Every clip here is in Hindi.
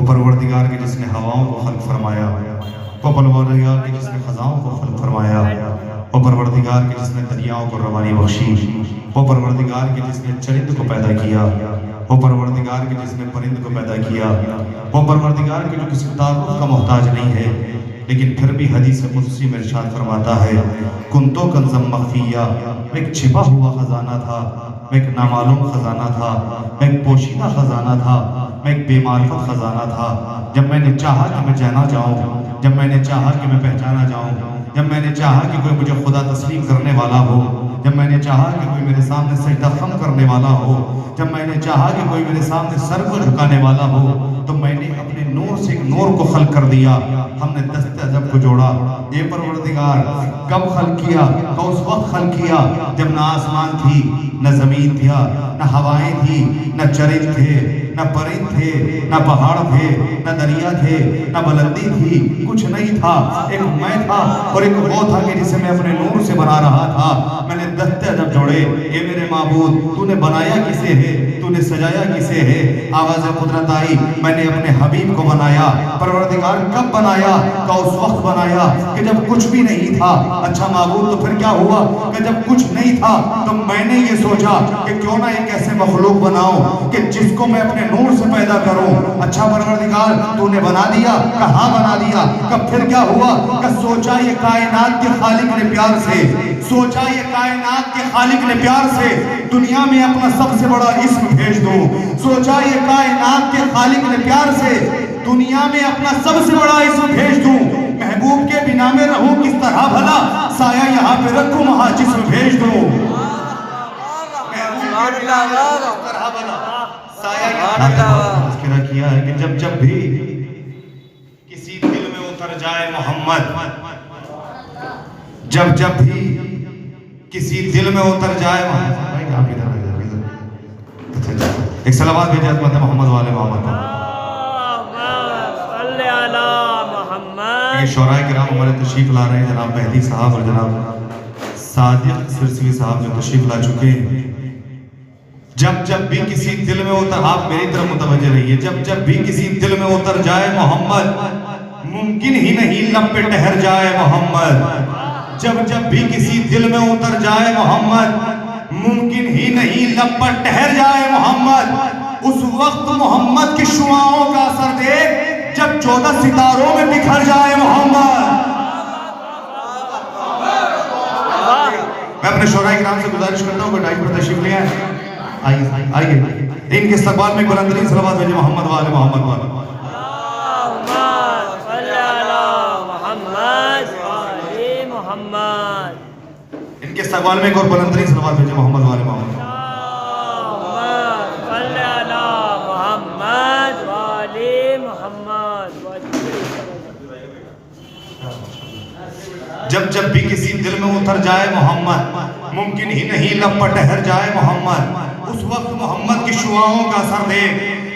वो परवरदिगार के जिसने हवाओं को खल्क फरमाया, वो परवरदिगार के जिसने ख़ज़ाओं को खल्क फरमाया, वो परवरदिगार के जिसने दरियाओं को रवानी बख्शी, वो परवरदिगार के जिसने चरिंद को पैदा किया, वो परवरदिगार के जिसने परिंद को पैदा किया, वो परवरदिगार के जो किसी तारुफ का मोहताज नहीं है, लेकिन फिर भी हदीस कुदसी में इरशाद फरमाता है, कुंतो कंज़म मख़फ़िया, मैं एक छिपा हुआ ख़जाना था, मैं एक नामालूम ख़जाना था, मैं एक पोशीदा ख़जाना था, मैं एक बेमारिफत ख़जाना था। जब मैंने चाहा कि मैं जाना जाऊँ, जब मैंने चाहा कि मैं पहचाना जाऊँ, जब मैंने चाहा कि कोई मुझे खुदा तस्लीम करने वाला हो, जब मैंने चाहा कि कोई मेरे सामने सजदा खम करने वाला हो, जब मैंने चाहा कि कोई मेरे सामने सर को झुकाने वाला हो, तो मैंने अपने नूर से एक नूर को खल्क कर दिया। हमने दस्ते अजब को जोड़ा। ये परवरदिगार कब खल्क किया? तो उस वक्त खल्क किया जब ना आसमान थी, न जमीन था, न हवाएं थी, न चरिंद थे, न परिंद थे, न पहाड़ थे, न दरिया थे, न बुलंदी थी, कुछ नहीं था। एक मैं था और एक वो था कि जिसे मैं अपने नूर से बना रहा था। मैंने दस्ते अजब जोड़े। ये मेरे माबूद, तूने बनाया किसे है, तूने सजाया किसे है? आवाज़ कुदरत आई, मैंने अपने हबीब को बनाया। परवरदिगार कब बनाया? का उस वक्त बनाया कि जब कुछ भी नहीं था। अच्छा माबूद, तो फिर क्या हुआ कि जब कुछ नहीं था तो मैंने ये सोचा कि क्यों ना एक ऐसे मखलूक बनाऊं कि जिसको मैं अपने नूर से पैदा करूं। अच्छा परवरदिगार, तूने बना दिया? कहाँ बना दिया? कब फिर क्या हुआ? कि सोचा ये कायनात के खालिक ने प्यार से, सोचा ये कायनात के खालिक ने प्यार से दुनिया में अपना सबसे बड़ा इस्म भेज दूं। सोचा ये कायनात के खालिक ने प्यार से दुनिया में अपना सबसे बड़ा इस्म भेज दूं। महबूब के बिना में रहूं किस तरह भला, साया यहाँ पे रखूं वहां जिस्म भेज दूं। किया है कि जब भी किसी दिल में उतर जाए मोहम्मद, जब भी किसी दिल में उतर जाए एक सलावत भेजा मोहम्मद वाले मोहम्मद। ये शौराए किराम हमारे तशरीफ ला रहे हैं, जनाब मेहदी साहब और जनाब सादिक सिरसवी साहब जो तशरीफ ला चुके हैं। जब भी किसी दिल में उतर, आप मेरी तरफ मुतवज्जे रहिए, जब भी किसी दिल में उतर जाए मोहम्मद, मुमकिन ही नहीं लब पे ठहर जाए मोहम्मद। जब भी किसी दिल में उतर जाए मोहम्मद, मुमकिन ही नहीं लब पर ठहर जाए मोहम्मद। उस वक्त मोहम्मद की शुआओं का असर देख जब 14 सितारों में बिखर जाए मोहम्मद। मैं अपने शौराए किराम से गुजारिश करता हूँ कि डाइट पर तशरीफ ले आए। आइए इनके इस्तकबाल में बुलंदतरीन सलावत भेजे मोहम्मद वाले मोहम्मद वाले। इनके इस्तकबाल में एक और बुलंदतरीन सलावत भेजे मोहम्मद वाले मोहम्मद। जब भी किसी दिल में उतर जाए मोहम्मद, मुमकिन ही नहीं लब पर ठहर जाए मोहम्मद। उस वक्त मोहम्मद की शुआओं का असर दे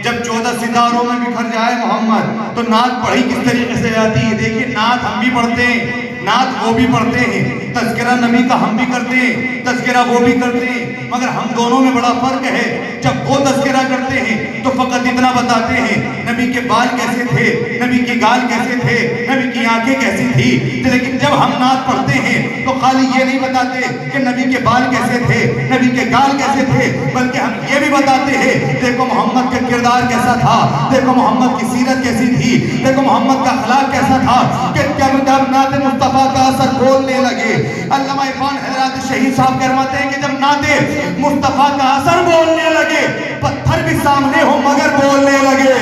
जब 14 सितारों में बिखर जाए मोहम्मद। तो नात पढ़ी किस तरीके से जाती है? देखिए, नात हम भी पढ़ते हैं, नात वो भी पढ़ते हैं, तज़किरा नबी का हम भी करते हैं, तज़किरा वो भी करते हैं, मगर हम दोनों में बड़ा फर्क है। जब वो तज़किरा करते हैं तो फकत इतना बताते हैं नबी के बाल कैसे थे, नबी की गाल कैसे थे, नबी की आंखें कैसी थी। लेकिन जब हम नात पढ़ते हैं तो खाली ये नहीं बताते कि नबी के बाल कैसे थे, नबी के गाल कैसे थे, बल्कि हम ये भी बताते हैं देखो मोहम्मद का किरदार कैसा था, देखो मोहम्मद की सीरत कैसी थी, देखो मोहम्मद का अखलाक कैसा था। कि जब नाते मुस्तफा का असर बोलने लगे, अल्लामा इरफान हजरत शहीद साहब कहते हैं कि जब नाते मुस्तफा का असर बोलने लगे, पत्थर भी सामने हो मगर बोलने लगे।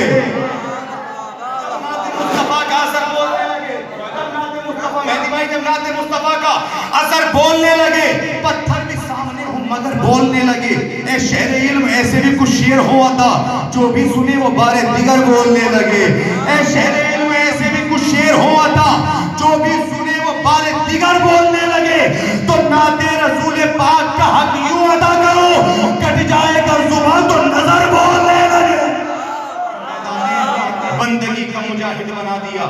मुस्तफा का असर बोलने लगे, मेहदी भाई जब नाते मुस्तफा का असर बोलने लगे, पत्थर भी सामने हो मगर बोलने लगे। ए शेर इल्म ऐसे भी कुछ शेर हुआ था, जो भी सुने वो बारे दिगर बोलने लगे। ए शेर इल्म ऐसे भी कुछ शेर हुआ था, जो भी सुने वो बारे दिगर बोलने लगे। तो नाते रसूल पाक का हक यूं अदा करो, कट जाएगा जुबान तो नजर बोलने लगे। बंदगी का मुजाहिद बना दिया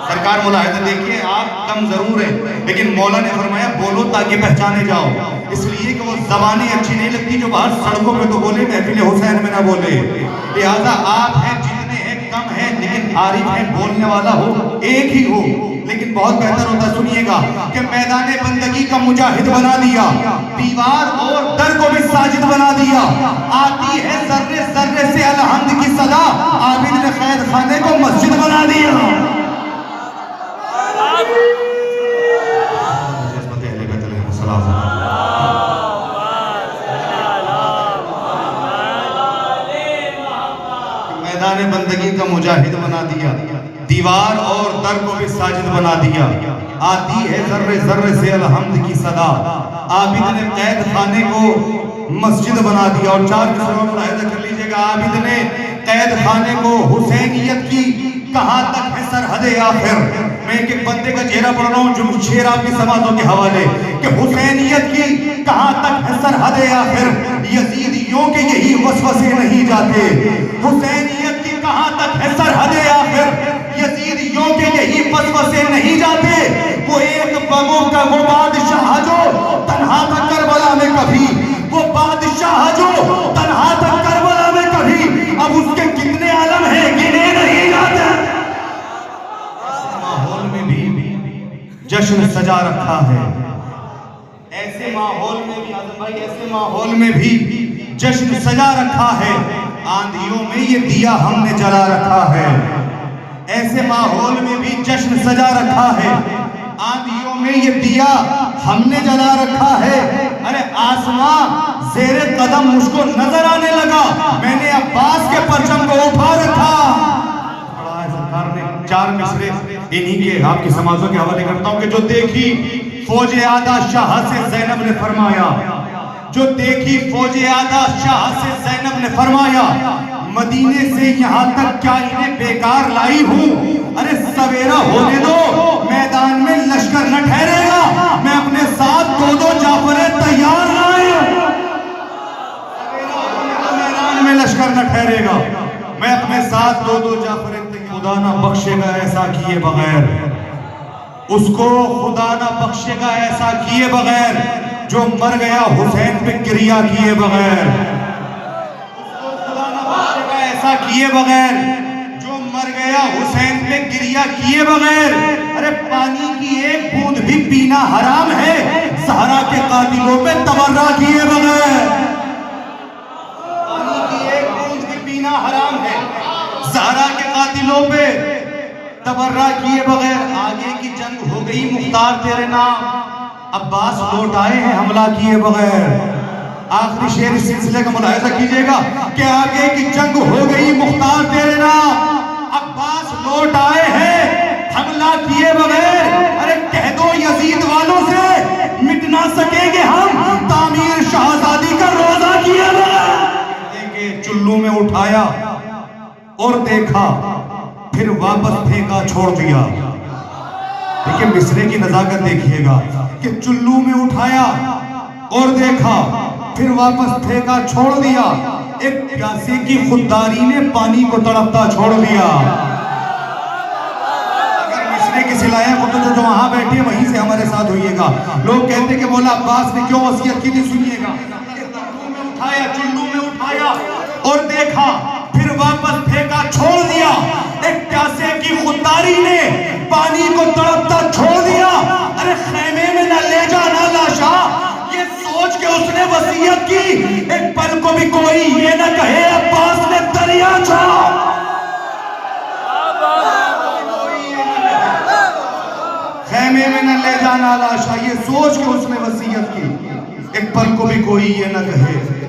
सरकार। मुलाहिदा देखिए, आप कम जरूर है, लेकिन मौला ने फरमाया बोलो ताकि पहचाने जाओ। इसलिए कि वो जबानें अच्छी नहीं लगती जो बाहर सड़कों पे तो बोले, महफिल हुसैन में ना बोले। लिहाजा आप हैं जितने हैं कम है लेकिन आरिफ है बोलने वाला हो एक ही हो, लेकिन बहुत बेहतर होता सुनिएगा कि मैदान बंदगी का मुजाहिद बना दिया, दीवार और दर को भी साजिद बना दिया। आती है जर्रे जर्रे से अलहम्द की सदा, आबिद ने कैद खाने को मस्जिद बना दिया। मैदान बंदगी का मुजाहिद बना दिया, दीवार और दर को भी साजिद बना दिया। आती है जर्रे जर्रे से अलहम्द की सदा, आबिद ने कैद खाने को मस्जिद बना दिया। और चार मिसरों में मुलाहिजा कर लीजिएगा, आबिद ने कैद खाने को हुसैनियत की कहां तक है सरहद आखिर। मैं एक बंदे का चेहरा पढ़ रहा हूँ जो शेर आपकी समातों के हवाले कि हुसैनियत की कहां तक है सरहद आखिर, यजीदियों के यही वसवसे नहीं जाते। हुसैनियत की कहां तक है सरहद आखिर, यजीदियों के यही वसवसे नहीं जाते। वो एक बगों का वो बादशाह जो तन्हा था करबला में कभी, वो बादशाह जो तन्हा था करबला में कभी, अब उसके कितने आलम हैं गिने नहीं जाते। माहौल में भी जश्न सजा रखा है, ऐसे माहौल में भी आजम भाई, ऐसे माहौल में भी जश्न सजा रखा है। आंधियों में ये दिया हमने जला रखा है, ऐसे माहौल में भी जश्न सजा रखा है। आंधियों में ये दिया हमने जला रखा है। अरे आसमां ज़ेरे कदम मुझको नजर आने लगा, मैंने अब्बास के परचम को उठा रखा। बड़ा है सरकार ने चार मिसरे इन्हीं के आपकी समाजों के हवाले करता हूं कि जो देखी फौज आदा शाह से ज़ैनब ने फरमाया, जो देखी फौज आदा शाह से ज़ैनब ने फरमाया, मदीने से यहाँ तक क्या इन्हें बेकार लाई हूँ। अरे सवेरा होने दो, मैदान में लश्कर न ठहरेगा, मैं अपने साथ दो दो जाफरे तैयार लाए। सवेरा होने दो, मैदान में लश्कर न ठहरेगा, मैं अपने साथ दो दो जाफरे तैयार। खुदा ना बख्शेगा ऐसा किए बगैर, उसको खुदा ना बख्शेगा ऐसा किए बगैर जो मर गया हुसैन पे क्रिया किए बगैर। ऐसा किए बगैर जो मर गया हुसैन पे गिरिया किए बगैर। अरे पानी की एक बूंद भी पीना हराम है, सहरा के कातिलों पे तबर्रा किए बगैर। पानी की एक बूंद भी पीना हराम है, सहरा के कातिलों पे तबर्रा किए बगैर। आगे की जंग हो गई मुख्तार तेरे नाम, अब्बास लौट आए हैं हमला किए बगैर। आखिरी शेर इस सिलसिले का मुलाहिजा कीजिएगा कि आगे की जंग हो गई मुख्तार तेरे नाम, अब्बास लौट आए हैं हमला किए बगैर। अरे कह दो यजीद वालों से मिट ना सकेंगे हम तामीर शाहजादी का रोजा किए बगैर। चुल्लू में उठाया और देखा, फिर वापस फेंका छोड़ दिया। देखिए मिसरे की नजाकत देखिएगा कि चुल्लू में उठाया और देखा, फिर वापस फेंका छोड़ दिया। एक प्यासे की खुददारी ने पानी को तड़पता छोड़ दिया। अगर मिसरे की सिलाया को तो जो वहां बैठे वहीं से हमारे साथ होइएगा। लोग कहते कि मौला अब्बास ने क्यों वसीयत की थी, सुनिएगा। उठाया, चुल्लू में उठाया और देखा, फिर वापस फेंका छोड़ दिया। एक प्यासे की खुददारी ने पानी को तड़पता छोड़ दिया। अरे खेमे में न ले जाना लाशा, ये सोच के उसने वसीयत की, एक पल को भी कोई ये न कहे अब्बास ने दरिया छोड़ा। खेमे में न ले जाना लाशा, ये सोच के उसने वसीयत की, एक पल को भी कोई ये न कहे